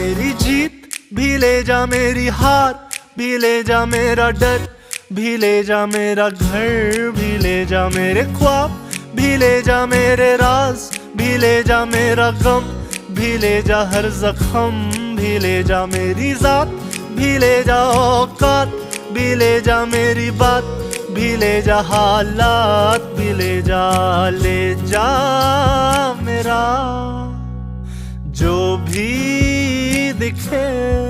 मेरी जीत भी ले जा, मेरी हार भी ले जा, मेरा डर भी ले जा, मेरा घर भी ले जा, मेरे ख्वाब भी ले जा, मेरे राज भी ले जा, मेरा गम भी ले जा, हर जख्म भी ले जा, मेरी जात भी ले जा, औकात भी ले जा, मेरी बात भी ले जा, हालात भी ले जा मेरा जो भी दिखे।